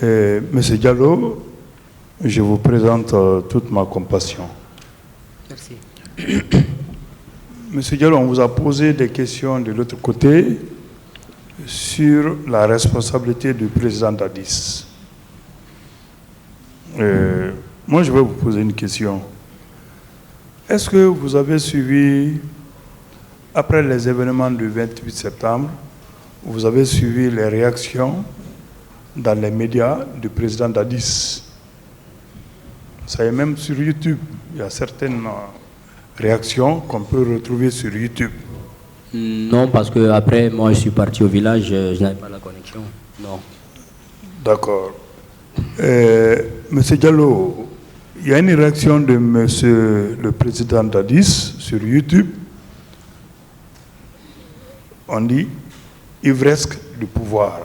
Monsieur Diallo, je vous présente toute ma compassion. Merci. Monsieur Diallo, on vous a posé des questions de l'autre côté sur la responsabilité du président Dadis. Moi, je vais vous poser une question. Est-ce que vous avez suivi, après les événements du 28 septembre, vous avez suivi les réactions dans les médias du président Dadis? Ça est même sur YouTube. Il y a certaines réactions qu'on peut retrouver sur YouTube. Non, parce que après, moi, je suis parti au village, je n'avais pas la connexion. Non. D'accord. Monsieur Diallo, il y a une réaction de monsieur le président Dadis sur YouTube. On dit ivresque du pouvoir.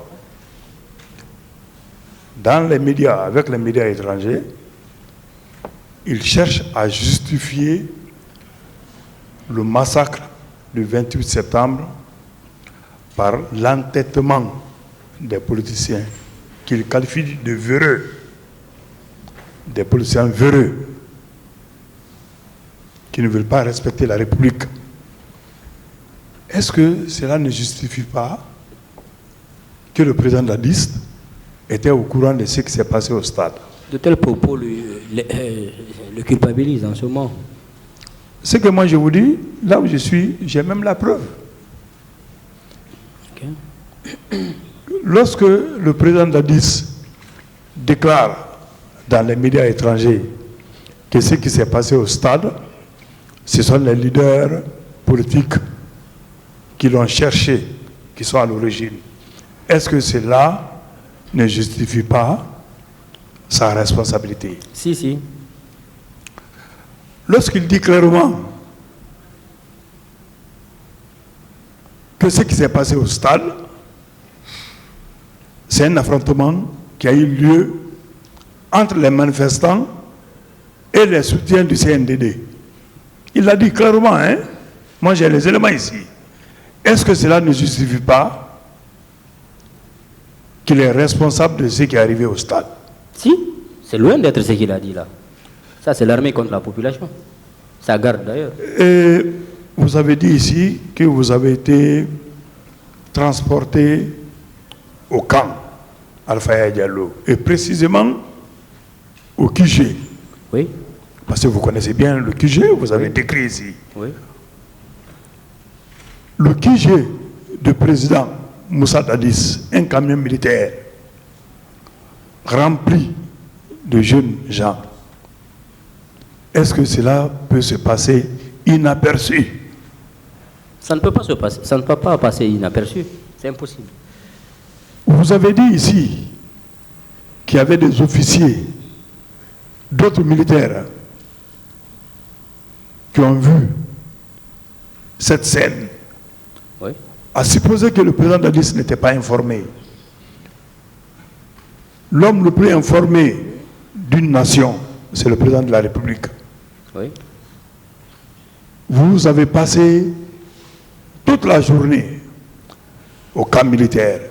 Dans les médias, avec les médias étrangers, il cherche à justifier le massacre du 28 septembre par l'entêtement des politiciens qu'il qualifie de véreux, des politiciens véreux qui ne veulent pas respecter la République. Est-ce que cela ne justifie pas que le président Dadis était au courant de ce qui s'est passé au stade? De tels propos le culpabilisent en ce moment. Ce que moi je vous dis, là où je suis, j'ai même la preuve. Okay. Lorsque le président Dadis déclare dans les médias étrangers que ce qui s'est passé au stade, ce sont les leaders politiques qui l'ont cherché, qui sont à l'origine. Est-ce que cela ne justifie pas sa responsabilité? Si, si. Lorsqu'il dit clairement que ce qui s'est passé au stade, c'est un affrontement qui a eu lieu entre les manifestants et les soutiens du CNDD. Il l'a dit clairement, hein? Moi j'ai les éléments ici. Est-ce que cela ne justifie pas qu'il est responsable de ce qui est arrivé au stade? Si, c'est loin d'être ce qu'il a dit là. Ça, c'est l'armée contre la population. Ça garde d'ailleurs. Et vous avez dit ici que vous avez été transporté au camp Alpha Diallo, et précisément au QG. Oui. Parce que vous connaissez bien le QG, vous avez décrit ici. Oui. Le QG du président Moussa Dadis, un camion militaire rempli de jeunes gens. Est-ce que cela peut se passer inaperçu? Ça ne peut pas se passer. Ça ne peut pas passer inaperçu. C'est impossible. Vous avez dit ici qu'il y avait des officiers, d'autres militaires qui ont vu cette scène. Oui. À supposer que le président Dadis n'était pas informé. L'homme le plus informé d'une nation, c'est le président de la République. Oui. Vous avez passé toute la journée au camp militaire,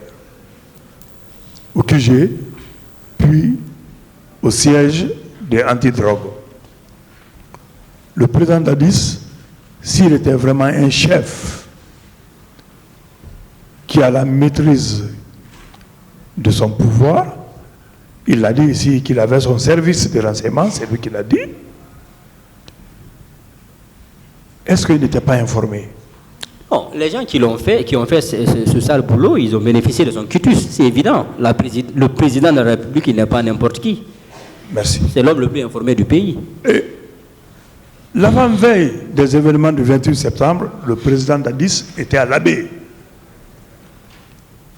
au QG, puis au siège des antidrogues. Le président Dadis, s'il était vraiment un chef qui a la maîtrise de son pouvoir, il a dit ici qu'il avait son service de renseignement, c'est lui qui l'a dit. Est-ce qu'il n'était pas informé? Non, les gens qui ont fait ce sale boulot, ils ont bénéficié de son quitus, c'est évident. Le président de la République, il n'est pas n'importe qui. Merci. C'est l'homme le plus informé du pays. Et l'avant-veille des événements du 28 septembre, le président Dadis était à l'Abbé.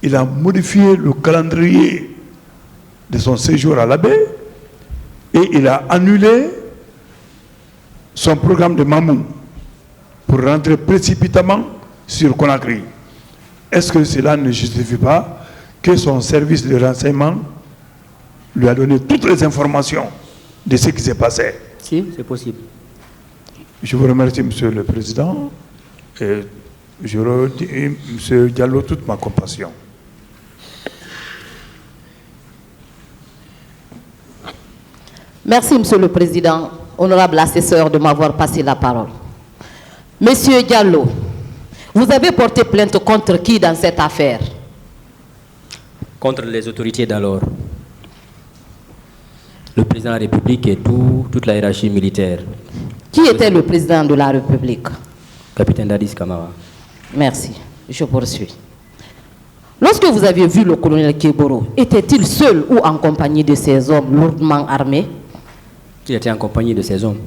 Il a modifié le calendrier de son séjour à l'Abbé et il a annulé son programme de Mamou pour rentrer précipitamment sur Conakry. Est-ce que cela ne justifie pas que son service de renseignement lui a donné toutes les informations de ce qui s'est passé? Si, c'est possible. Je vous remercie, Monsieur le Président, et je redis, M. Diallo, toute ma compassion. Merci, Monsieur le Président, honorable assesseur, de m'avoir passé la parole. Monsieur Diallo, vous avez porté plainte contre qui dans cette affaire? Contre les autorités d'alors. Le président de la République et toute la hiérarchie militaire. Qui était le président de la République? Capitaine Dadis Camara. Merci, je poursuis. Lorsque vous aviez vu le colonel Keboro, était-il seul ou en compagnie de ses hommes lourdement armés? Il était en compagnie de ses hommes.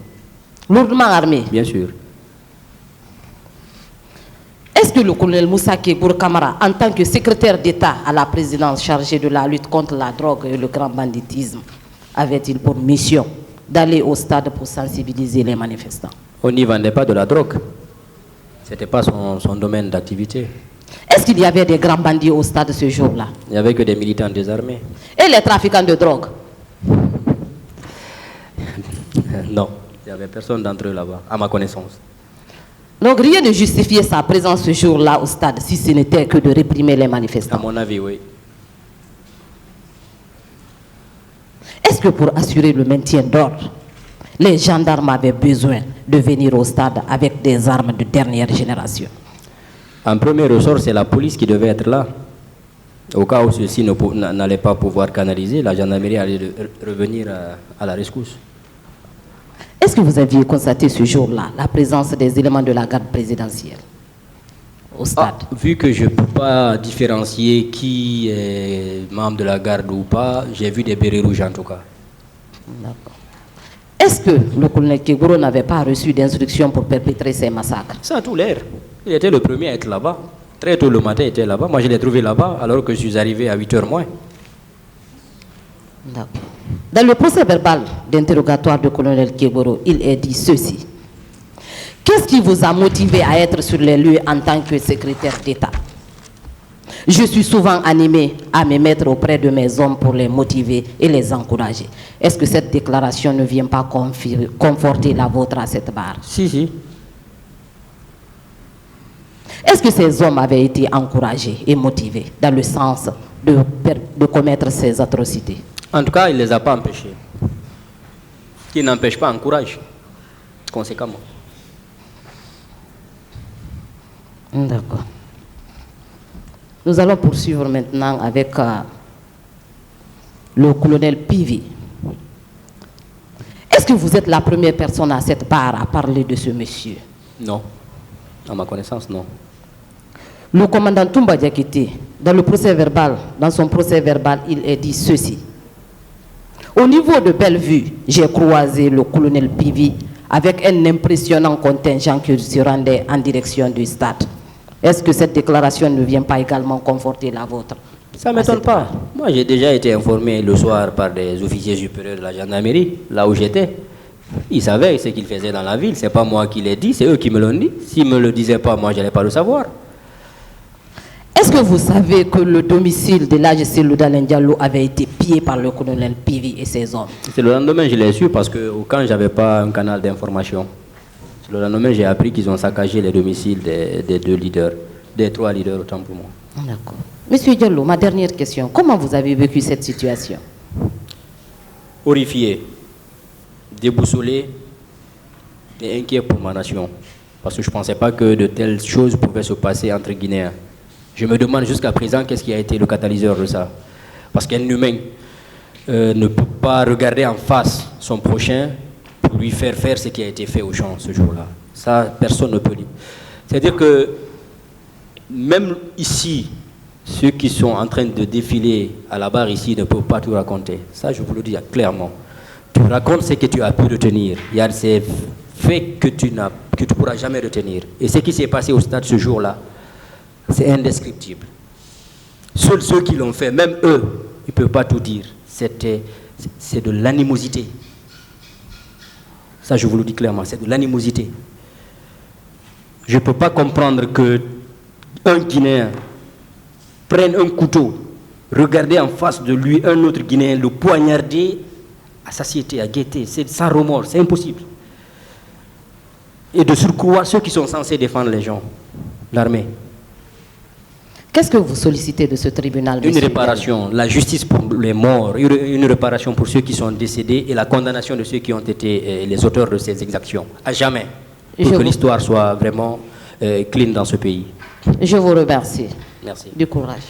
Lourdement armés? Bien sûr. Est-ce que le colonel Moussa Keboro Camara, en tant que secrétaire d'État à la présidence chargée de la lutte contre la drogue et le grand banditisme, avait-il pour mission d'aller au stade pour sensibiliser les manifestants? On n'y vendait pas de la drogue. Ce n'était pas son domaine d'activité. Est-ce qu'il y avait des grands bandits au stade ce jour-là? Il n'y avait que des militants désarmés. Et les trafiquants de drogue? Non, il n'y avait personne d'entre eux là-bas, à ma connaissance. Donc rien ne justifiait sa présence ce jour-là au stade, si ce n'était que de réprimer les manifestants. À mon avis, oui. Est-ce que pour assurer le maintien d'ordre, les gendarmes avaient besoin de venir au stade avec des armes de dernière génération? En premier ressort, c'est la police qui devait être là. Au cas où ceux-ci n'allaient pas pouvoir canaliser, la gendarmerie allait revenir à la rescousse. Est-ce que vous aviez constaté ce jour-là la présence des éléments de la garde présidentielle au stade? Vu que je ne peux pas différencier qui est membre de la garde ou pas, j'ai vu des bérets rouges en tout cas. D'accord. Est-ce que le colonel Keboro n'avait pas reçu d'instructions pour perpétrer ces massacres? Ça a tout l'air. Il était le premier à être là-bas. Très tôt le matin, il était là-bas. Moi, je l'ai trouvé là-bas alors que je suis arrivé à 8h moins. D'accord. Dans le procès verbal d'interrogatoire du colonel Keboro, il est dit ceci. Qu'est-ce qui vous a motivé à être sur les lieux en tant que secrétaire d'État? Je suis souvent animé à me mettre auprès de mes hommes pour les motiver et les encourager. Est-ce que cette déclaration ne vient pas conforter la vôtre à cette barre? Si. Est-ce que ces hommes avaient été encouragés et motivés dans le sens de commettre ces atrocités? En tout cas, il ne les a pas empêchés. Qui n'empêche pas encourage, conséquemment. D'accord. Nous allons poursuivre maintenant avec le colonel Pivi. Est-ce que vous êtes la première personne à cette barre à parler de ce monsieur? Non. À ma connaissance, non. Le commandant Toumba Diakité, dans son procès verbal, il est dit ceci. Au niveau de Bellevue, j'ai croisé le colonel Pivi avec un impressionnant contingent qui se rendait en direction du stade. Est-ce que cette déclaration ne vient pas également conforter la vôtre? Ça ne m'étonne pas. Moi, j'ai déjà été informé le soir par des officiers supérieurs de la gendarmerie, là où j'étais. Ils savaient ce qu'ils faisaient dans la ville. Ce n'est pas moi qui l'ai dit, c'est eux qui me l'ont dit. S'ils ne me le disaient pas, moi, je n'allais pas le savoir. Est-ce que vous savez que le domicile de l'AGC Loudalen Diallo avait été pillé par le colonel Pivi et ses hommes? C'est le lendemain, je l'ai su parce qu'au camp, je n'avais pas un canal d'information. C'est le lendemain, j'ai appris qu'ils ont saccagé les domiciles des 2 leaders, des 3 leaders, autant pour moi. D'accord. Monsieur Diallo, ma dernière question. Comment vous avez vécu cette situation? Horrifié, déboussolé et inquiet pour ma nation. Parce que je ne pensais pas que de telles choses pouvaient se passer entre Guinéens. Je me demande jusqu'à présent qu'est-ce qui a été le catalyseur de ça. Parce qu'un humain ne peut pas regarder en face son prochain pour lui faire ce qui a été fait au champ ce jour-là. Ça, personne ne peut dire. C'est-à-dire que même ici, ceux qui sont en train de défiler à la barre ici ne peuvent pas tout raconter. Ça, je vous le dis clairement. Tu racontes ce que tu as pu retenir. Il y a ces faits que tu ne pourras jamais retenir. Et ce qui s'est passé au stade ce jour-là, c'est indescriptible. Seuls ceux qui l'ont fait, même eux, ils ne peuvent pas tout dire. C'est de l'animosité. Ça, je vous le dis clairement, c'est de l'animosité. Je ne peux pas comprendre qu'un Guinéen prenne un couteau, regarder en face de lui un autre Guinéen, le poignarder à satiété, à gaieté. C'est sans remords, c'est impossible. Et de surcroît, ceux qui sont censés défendre les gens, l'armée. Qu'est-ce que vous sollicitez de ce tribunal? Une réparation, la justice pour les morts, une réparation pour ceux qui sont décédés et la condamnation de ceux qui ont été les auteurs de ces exactions, à jamais, pour que l'histoire soit vraiment clean dans ce pays. Je vous remercie. Merci. Du courage.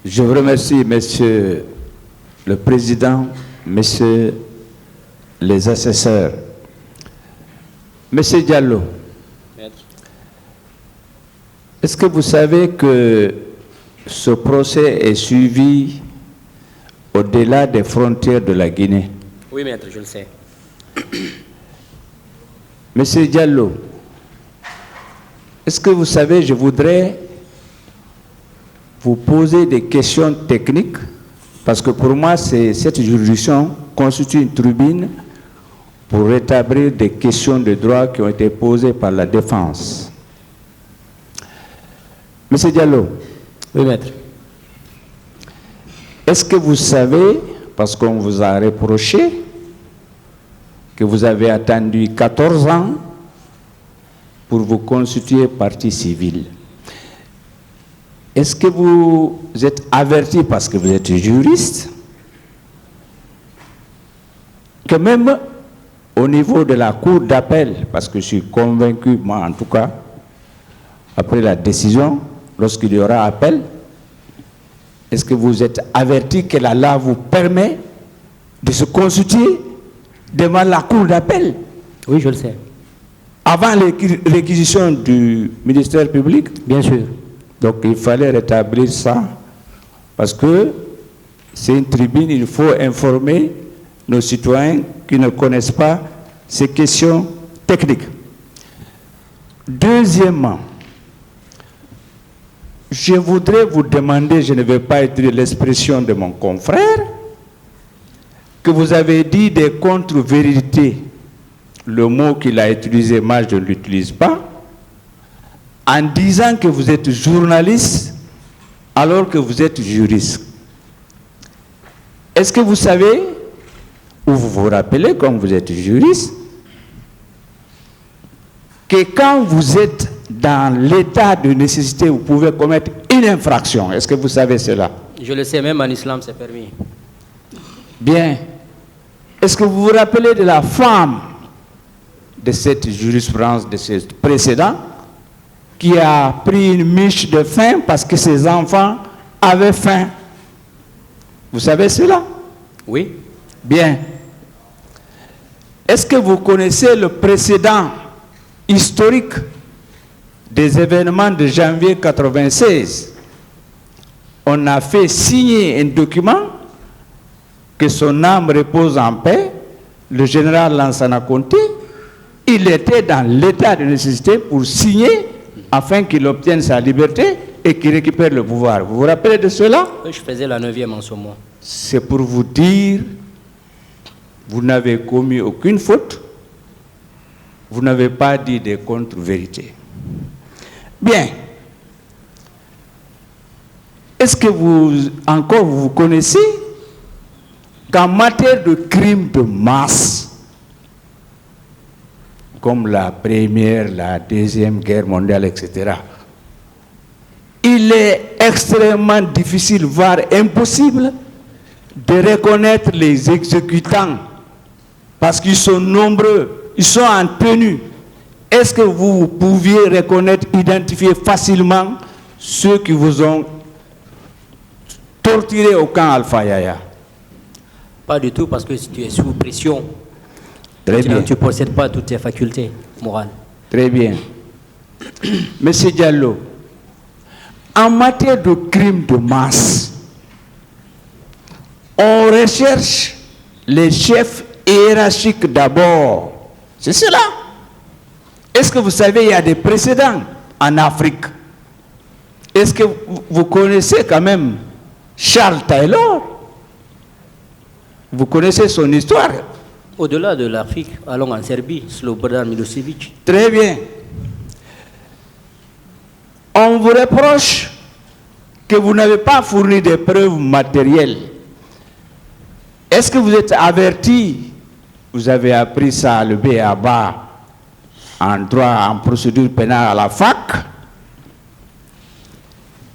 Je vous remercie, Monsieur le Président, Messieurs les assesseurs. Monsieur Diallo, est-ce que vous savez que ce procès est suivi au-delà des frontières de la Guinée? Oui, maître, je le sais. Monsieur Diallo, est-ce que vous savez, je voudrais vous poser des questions techniques, parce que pour moi, cette juridiction constitue une tribune pour rétablir des questions de droit qui ont été posées par la défense. Monsieur Diallo. Oui, maître. Est-ce que vous savez, parce qu'on vous a reproché, que vous avez attendu 14 ans pour vous constituer partie civile? Est-ce que vous êtes averti, parce que vous êtes juriste, que même au niveau de la cour d'appel, parce que je suis convaincu, moi en tout cas, après la décision, lorsqu'il y aura appel, est-ce que vous êtes averti que la loi vous permet de se constituer devant la cour d'appel? Oui, je le sais. Avant les réquisitions du ministère public? Bien sûr. Donc il fallait rétablir ça, parce que c'est une tribune, il faut informer nos citoyens qui ne connaissent pas ces questions techniques. Deuxièmement, je voudrais vous demander, je ne vais pas utiliser l'expression de mon confrère, que vous avez dit des contre-vérités. Le mot qu'il a utilisé, moi je ne l'utilise pas, en disant que vous êtes journaliste alors que vous êtes juriste. Est-ce que vous savez, ou vous vous rappelez, comme vous êtes juriste, que quand vous êtes dans l'état de nécessité, vous pouvez commettre une infraction? Est-ce que vous savez cela? Je le sais, même en islam, c'est permis. Bien. Est-ce que vous vous rappelez de la femme de cette jurisprudence, de ce précédent, qui a pris une miche de faim parce que ses enfants avaient faim? Vous savez cela? Oui. Bien. Est-ce que vous connaissez le précédent historique des événements de janvier 1996? On a fait signer un document, que son âme repose en paix, le général Lansana Conté. Il était dans l'état de nécessité pour signer afin qu'il obtienne sa liberté et qu'il récupère le pouvoir. Vous vous rappelez de cela? Je faisais la 9e en ce mois. C'est pour vous dire, vous n'avez commis aucune faute, vous n'avez pas dit des contre-vérités. Bien. Est-ce que vous connaissez qu'en matière de crimes de masse, comme la première, la deuxième guerre mondiale, etc., il est extrêmement difficile, voire impossible, de reconnaître les exécutants, parce qu'ils sont nombreux, ils sont en tenue. Est-ce que vous pouviez reconnaître, identifier facilement ceux qui vous ont torturé au camp Alpha Yaya? Pas du tout, parce que si tu es sous pression, Très bien. Tu ne possèdes pas toutes tes facultés morales. Très bien. Monsieur Diallo, en matière de crimes de masse, on recherche les chefs hiérarchiques d'abord. C'est cela. Est-ce que vous savez, il y a des précédents en Afrique? Est-ce que vous connaissez quand même Charles Taylor? Vous connaissez son histoire? Au-delà de l'Afrique, allons en Serbie, Slobodan Milosevic. Très bien. On vous reproche que vous n'avez pas fourni des preuves matérielles. Est-ce que vous êtes averti, vous avez appris ça, le B.A.B.A. en droit, en procédure pénale à la fac,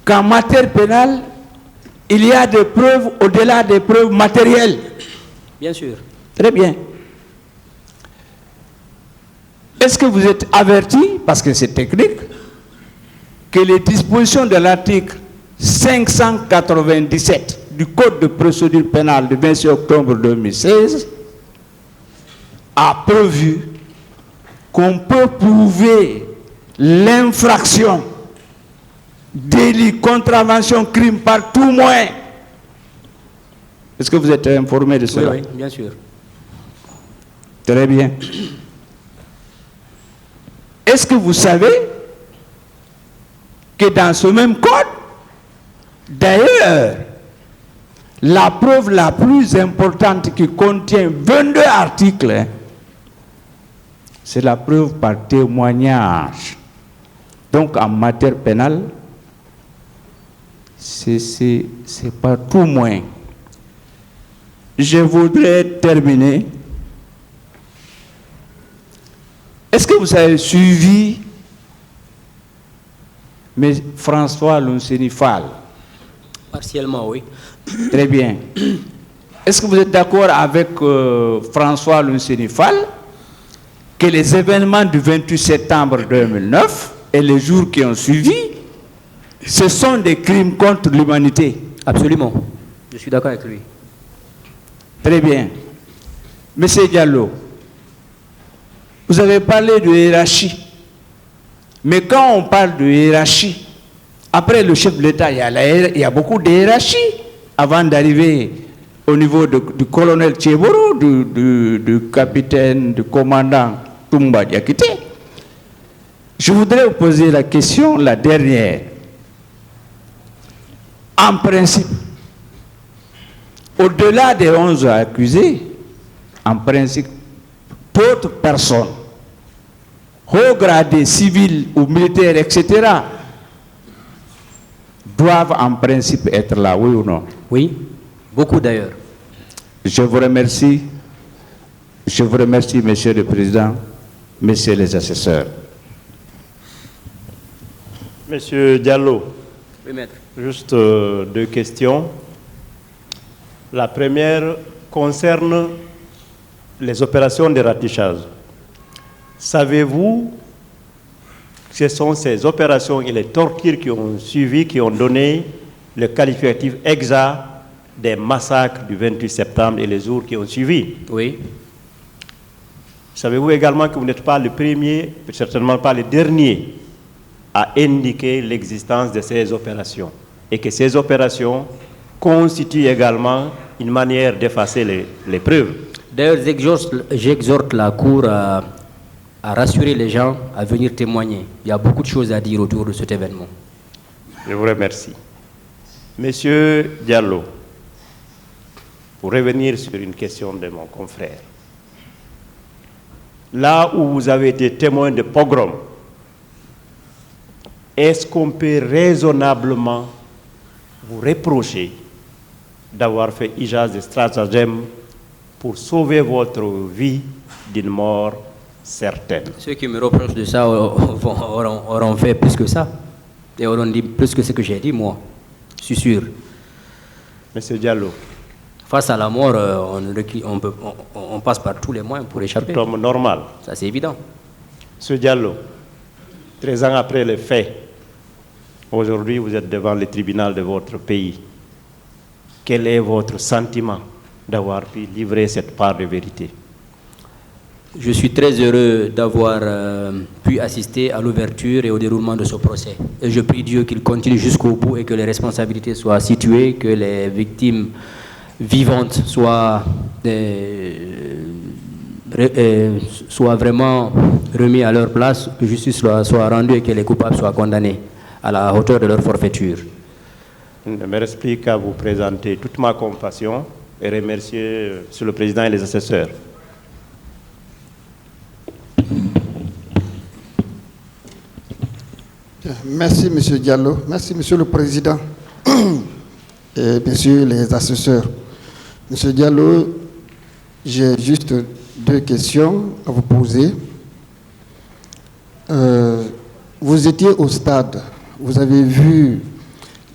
qu'en matière pénale, il y a des preuves au-delà des preuves matérielles? Bien sûr. Très bien. Est-ce que vous êtes averti, parce que c'est technique, que les dispositions de l'article 597 du Code de procédure pénale du 26 octobre 2016 a prévu qu'on peut prouver l'infraction, délit, contravention, crime par tout moyen? Est-ce que vous êtes informé de cela? Oui, bien sûr. Très bien. Est-ce que vous savez que dans ce même code, d'ailleurs, la preuve la plus importante qui contient 22 articles, c'est la preuve par témoignage. Donc en matière pénale, c'est par tout moyen. Je voudrais terminer. Est-ce que vous avez suivi François Lunseni Fall? Partiellement, oui. Très bien. Est-ce que vous êtes d'accord avec François Lunseni Fall que les événements du 28 septembre 2009 et les jours qui ont suivi, ce sont des crimes contre l'humanité? Absolument. Je suis d'accord avec lui. Très bien. Monsieur Diallo, vous avez parlé de hiérarchie. Mais quand on parle de hiérarchie, après le chef de l'État, il y a beaucoup de hiérarchie avant d'arriver au niveau du colonel Tchéboro, du capitaine, du commandant Toumba Diakité. Je voudrais vous poser la question, la dernière. En principe, au-delà des 11 accusés, en principe, d'autres personnes, haut gradés, civils ou militaires, etc., doivent en principe être là, oui ou non? Oui, beaucoup d'ailleurs. Je vous remercie. Je vous remercie, Monsieur le Président, Messieurs les assesseurs. Monsieur Diallo, Oui, maître. juste deux questions. La première concerne les opérations de ratissage. Savez-vous que ce sont ces opérations et les tortures qui ont suivi, qui ont donné le qualificatif exact des massacres du 28 septembre et les jours qui ont suivi? Oui. Savez-vous également que vous n'êtes pas le premier, certainement pas le dernier, à indiquer l'existence de ces opérations et que ces opérations constituent également une manière d'effacer les preuves? D'ailleurs, j'exhorte la Cour à rassurer les gens, à venir témoigner. Il y a beaucoup de choses à dire autour de cet événement. Je vous remercie. Monsieur Diallo, pour revenir sur une question de mon confrère, là où vous avez été témoin de pogrom, est-ce qu'on peut raisonnablement vous reprocher d'avoir fait usage de stratagèmes pour sauver votre vie d'une mort certaine? Ceux qui me reprochent de ça auront fait plus que ça. Et auront dit plus que ce que j'ai dit, moi. Je suis sûr. Monsieur Diallo. Face à la mort, on passe par tous les moyens pour échapper. Comme normal. Ça, c'est évident. Monsieur Diallo, 13 ans après les faits, aujourd'hui, vous êtes devant le tribunal de votre pays. Quel est votre sentiment d'avoir pu livrer cette part de vérité? Je suis très heureux d'avoir pu assister à l'ouverture et au déroulement de ce procès. Et je prie Dieu qu'il continue jusqu'au bout et que les responsabilités soient situées, que les victimes vivantes soient vraiment remises à leur place, que justice soit rendue et que les coupables soient condamnés à la hauteur de leur forfaiture. Je me reste plus qu'à vous présenter toute ma compassion et remercier Monsieur le Président et les assesseurs. Merci, M. Diallo. Merci, Monsieur le Président et Messieurs les assesseurs. Monsieur Diallo, j'ai juste 2 questions à vous poser. Vous étiez au stade, vous avez vu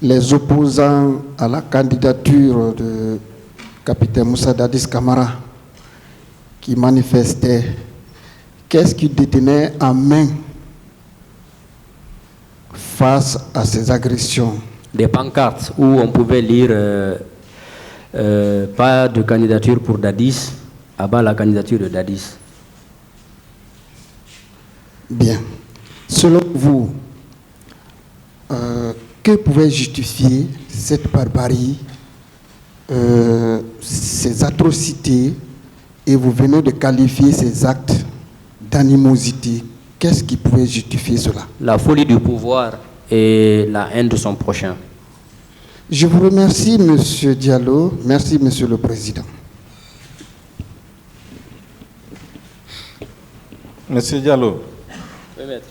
les opposants à la candidature de capitaine Moussa Dadis Camara qui manifestaient. Qu'est-ce qui détenait en main face à ces agressions? Des pancartes où on pouvait lire pas de candidature pour Dadis, abat la candidature de Dadis. Bien. Selon vous, que pouvait justifier cette barbarie, ces atrocités, et vous venez de qualifier ces actes d'animosité? Qu'est-ce qui pouvait justifier cela? La folie du pouvoir et la haine de son prochain. Je vous remercie, Monsieur Diallo. Merci, Monsieur le Président. Monsieur Diallo, Oui, maître.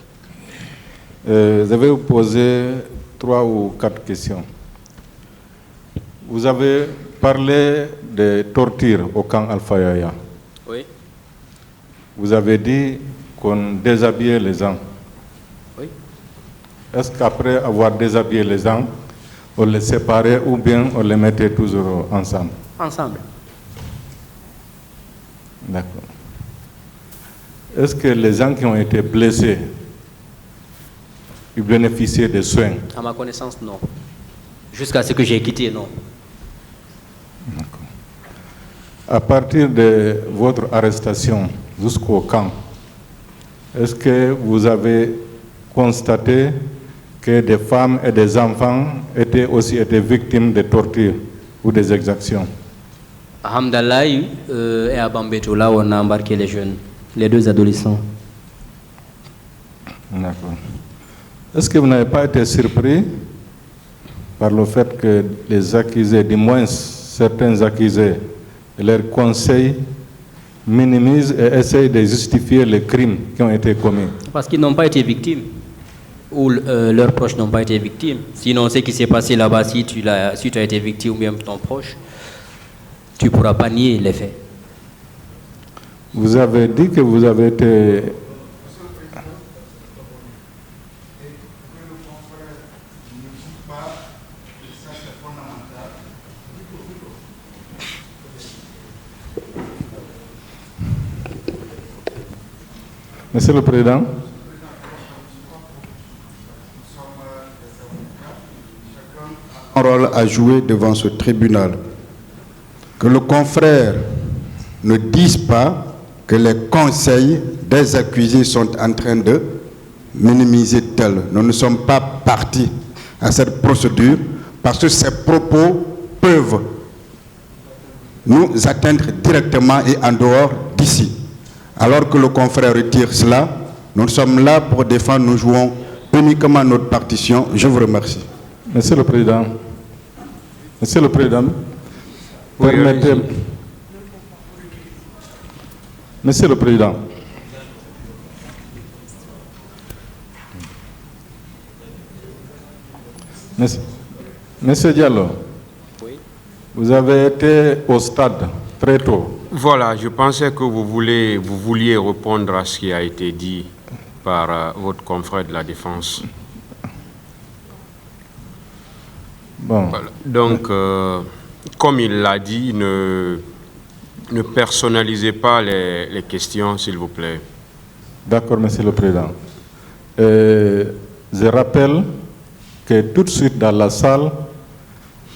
je vais vous poser 3 ou 4 questions. Vous avez parlé de torture au camp Alpha Yaya. Oui. Vous avez dit qu'on déshabillait les gens. Oui. Est-ce qu'après avoir déshabillé les gens, on les séparait ou bien on les mettait toujours ensemble? Ensemble. D'accord. Est-ce que les gens qui ont été blessés, ils bénéficiaient des soins? À ma connaissance, non. Jusqu'à ce que j'ai quitté, non. D'accord. À partir de votre arrestation jusqu'au camp, est-ce que vous avez constaté que des femmes et des enfants étaient aussi victimes de tortures ou des exactions? À Hamdallah et à Bambeto, là où on a embarqué les jeunes, les 2 adolescents. D'accord. Est-ce que vous n'avez pas été surpris par le fait que les accusés, du moins certains accusés, et leurs conseils minimisent et essayent de justifier les crimes qui ont été commis? Parce qu'ils n'ont pas été victimes, ou leurs proches n'ont pas été victimes. Sinon, ce qui s'est passé là-bas, si tu as été victime ou bien ton proche, tu ne pourras pas nier les faits. Vous avez dit que vous avez été... Monsieur le Président, un rôle à jouer devant ce tribunal. Que le confrère ne dise pas que les conseils des accusés sont en train de minimiser tel. Nous ne sommes pas partis à cette procédure parce que ces propos peuvent nous atteindre directement et en dehors d'ici. Alors que le confrère retire cela, nous sommes là pour défendre, nous jouons uniquement notre partition. Je vous remercie. Monsieur le Président, permettez... Monsieur le Président, Monsieur Diallo, Oui. vous avez été au stade très tôt. Voilà, je pensais que vous vouliez répondre à ce qui a été dit par votre confrère de la Défense. Bon. Voilà. Donc, comme il l'a dit, ne personnalisez pas les questions, s'il vous plaît. D'accord, Monsieur le Président. Je rappelle que tout de suite dans la salle,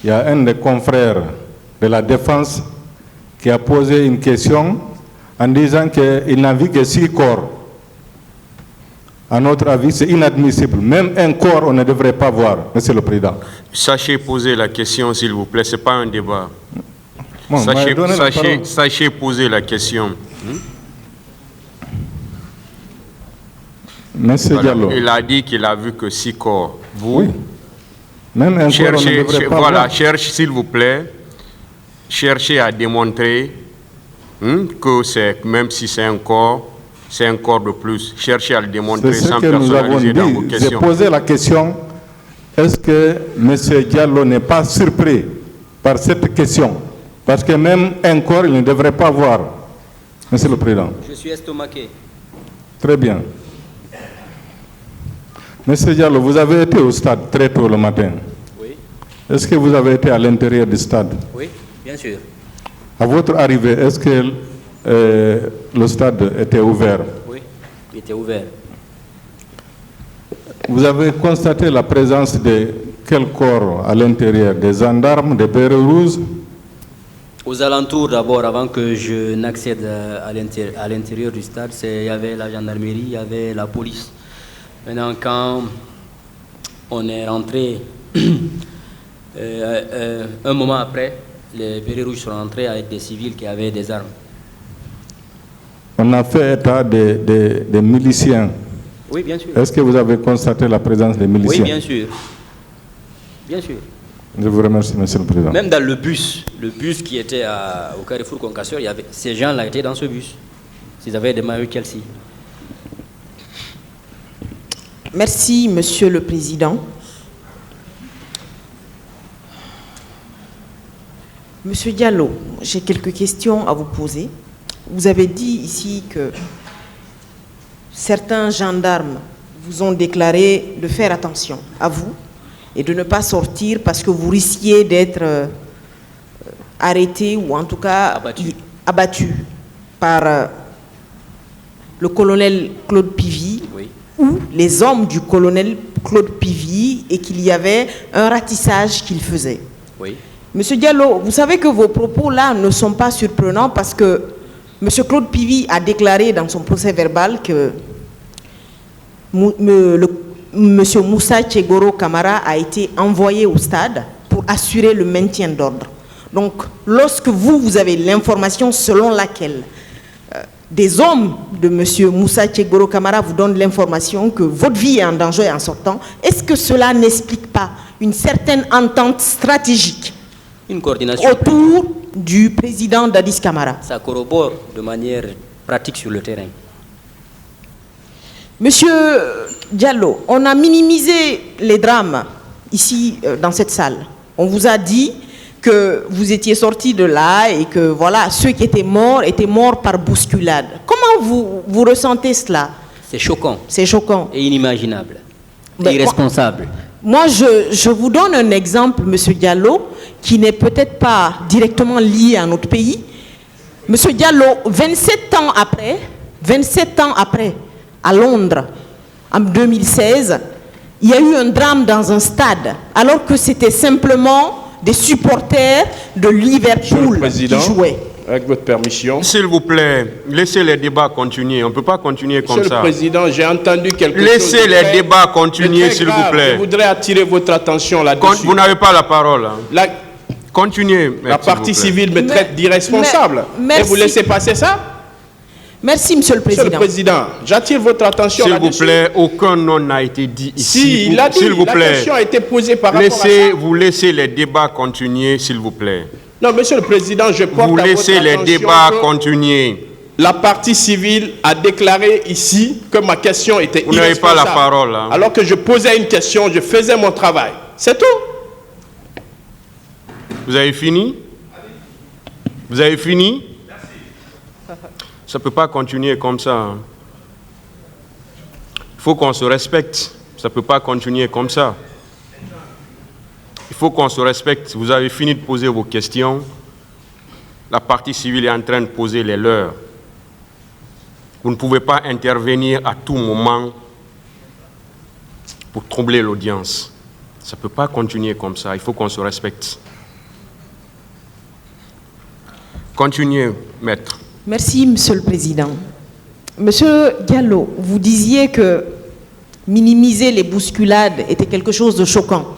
il y a un des confrères de la Défense qui a posé une question en disant qu'il n'a vu que 6 corps. À notre avis, c'est inadmissible. Même un corps, on ne devrait pas voir, Monsieur le Président. Sachez poser la question, s'il vous plaît. Ce n'est pas un débat. Bon, Sachez poser la question. Monsieur Voilà. Diallo. Il a dit qu'il a vu que 6 corps. Vous, Oui. Même un corps, on ne devrait pas voir. Cherchez, s'il vous plaît, cherchez à démontrer que même si c'est un corps de plus. Cherchez à le démontrer C'est ce sans que nous avons personnaliser dans vos dit. J'ai questions. posé la question, est-ce que M. Diallo n'est pas surpris par cette question? Parce que même un corps, il ne devrait pas voir. Monsieur le Président. Je suis estomaqué. Très bien. Monsieur Diallo, vous avez été au stade très tôt le matin. Oui. Est-ce que vous avez été à l'intérieur du stade? Oui, bien sûr. À votre arrivée, est-ce que le stade était ouvert? Oui, il était ouvert. Vous avez constaté la présence de quel corps à l'intérieur? Des gendarmes, des bérets rouges? Aux alentours, d'abord, avant que je n'accède à l'intérieur du stade, il y avait la gendarmerie, il y avait la police. Maintenant, quand on est rentré, un moment après, les bérets rouges sont rentrés avec des civils qui avaient des armes. On a fait état des miliciens. Oui, bien sûr. Est-ce que vous avez constaté la présence des miliciens? Oui, bien sûr. Bien sûr. Je vous remercie, Monsieur le Président. Même dans le bus qui était au Carrefour Concasseur, ces gens-là étaient dans ce bus. S'ils avaient des maillots Chelsea. Merci, Monsieur le Président. Monsieur Diallo, j'ai quelques questions à vous poser. Vous avez dit ici que certains gendarmes vous ont déclaré de faire attention à vous et de ne pas sortir parce que vous risquiez d'être arrêté ou en tout cas abattu par le colonel Claude Pivy, oui, ou les hommes du colonel Claude Pivy, et qu'il y avait un ratissage qu'il faisait. Oui. Monsieur Diallo, vous savez que vos propos là ne sont pas surprenants parce que Monsieur Claude Pivy a déclaré dans son procès verbal que Monsieur Moussa Tchegoro Camara a été envoyé au stade pour assurer le maintien d'ordre. Donc, lorsque vous avez l'information selon laquelle des hommes de Monsieur Moussa Tchegoro Camara vous donnent l'information que votre vie est en danger en sortant, est-ce que cela n'explique pas une certaine entente stratégique, une coordination autour du président Dadis Camara? Ça corrobore de manière pratique sur le terrain. Monsieur Diallo, on a minimisé les drames ici dans cette salle. On vous a dit que vous étiez sorti de là et que voilà, ceux qui étaient morts par bousculade. Comment vous ressentez cela? C'est choquant. C'est choquant. Et inimaginable. Et irresponsable. Moi, je vous donne un exemple, Monsieur Diallo, qui n'est peut-être pas directement lié à notre pays. Monsieur Diallo, 27 ans après, à Londres, en 2016, il y a eu un drame dans un stade, alors que c'était simplement des supporters de Liverpool qui jouaient. Avec votre permission. S'il vous plaît, laissez les débats continuer. On ne peut pas continuer comme ça. Monsieur le Président, j'ai entendu quelque chose. Laissez les débats continuer, s'il vous plaît. Je voudrais attirer votre attention là-dessus. Vous n'avez pas la parole. Continuez. La partie civile me traite d'irresponsable. Et vous laissez passer ça? Merci, Monsieur le Président. Monsieur le Président, j'attire votre attention là-dessus. S'il vous plaît, aucun nom n'a été dit ici. Si, il a dit, s'il vous la plaît, question a été posée par rapport à ça. Vous laissez les débats continuer, s'il vous plaît. Non, Monsieur le Président, je porte vous à laissez votre les attention débats continuer. La partie civile a déclaré ici que ma question était irresponsable. Vous n'avez pas la parole. Hein. Alors que je posais une question, je faisais mon travail. C'est tout. Vous avez fini? Vous avez fini? Ça ne peut pas continuer comme ça. Il faut qu'on se respecte. Ça ne peut pas continuer comme ça. Il faut qu'on se respecte. Vous avez fini de poser vos questions. La partie civile est en train de poser les leurs. Vous ne pouvez pas intervenir à tout moment pour troubler l'audience. Ça ne peut pas continuer comme ça. Il faut qu'on se respecte. Continuez, maître. Merci, Monsieur le Président. Monsieur Diallo, vous disiez que minimiser les bousculades était quelque chose de choquant.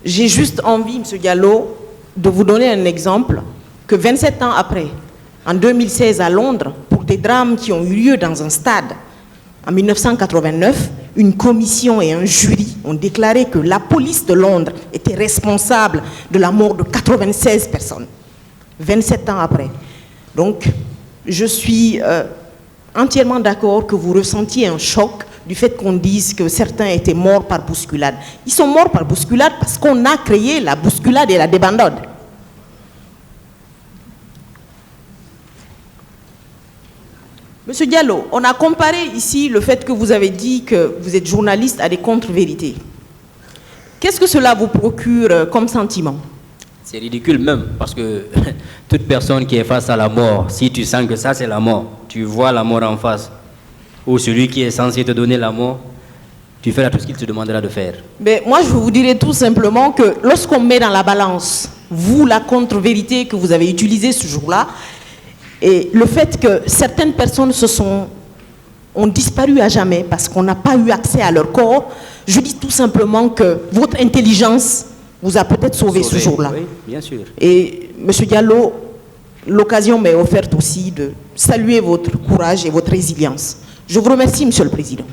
J'ai juste envie, Monsieur Diallo, de vous donner un exemple que 27 ans après, en 2016 à Londres, pour des drames qui ont eu lieu dans un stade, en 1989, une commission et un jury ont déclaré que la police de Londres était responsable de la mort de 96 personnes. 27 ans après. Donc, je suis entièrement d'accord que vous ressentiez un choc du fait qu'on dise que certains étaient morts par bousculade. Ils sont morts par bousculade parce qu'on a créé la bousculade et la débandade. Monsieur Diallo, on a comparé ici le fait que vous avez dit que vous êtes journaliste à des contre-vérités. Qu'est-ce que cela vous procure comme sentiment? C'est ridicule même, parce que toute personne qui est face à la mort, si tu sens que ça c'est la mort, tu vois la mort en face, ou celui qui est censé te donner la mort, tu feras tout ce qu'il te demandera de faire. Mais moi, je vous dirais tout simplement que lorsqu'on met dans la balance, vous, la contre-vérité que vous avez utilisée ce jour-là, et le fait que certaines personnes ont disparu à jamais parce qu'on n'a pas eu accès à leur corps, je dis tout simplement que votre intelligence vous a peut-être sauvé ce jour-là. Oui, bien sûr. Et M. Diallo, l'occasion m'est offerte aussi de saluer votre courage et votre résilience. Je vous remercie, Monsieur le Président.